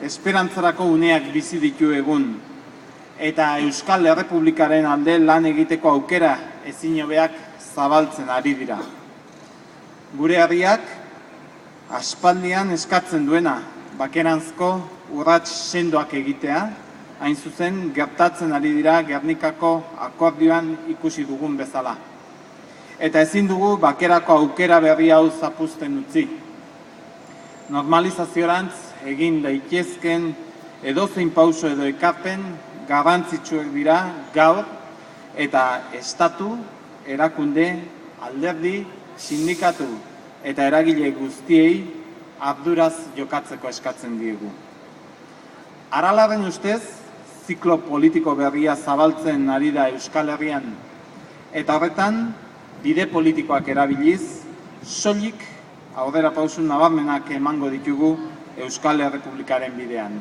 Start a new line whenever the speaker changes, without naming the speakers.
esperantzarako uneak bizi ditu egun, eta Euskal Errepublikaren alde lan egiteko aukera ezin hobeak zabaltzen ari dira. Gure herriak aspaldian eskatzen duena, bakeranzko urrats sendoak egitea, hain zuzen gertatzen ari dira Gernikako akordioan ikusi dugun bezala. Eta ezin dugu bakerako aukera berri hau zapuzten utzi. Normalizaziorantz egin daitezken edozein pauso edo ekarpen garrantzitsuak dira gaur eta estatu, erakunde, alderdi, sindikatu eta eragile guztiei arduraz jokatzeko eskatzen diegu. Aralaren ustez, ziklo politiko berria zabaltzen ari da Euskal Herrian, eta horretan, bide politikoak erabiliz, soilik aurrerapauso nabarmenak emango ditugu Euskal Errepublikaren bidean.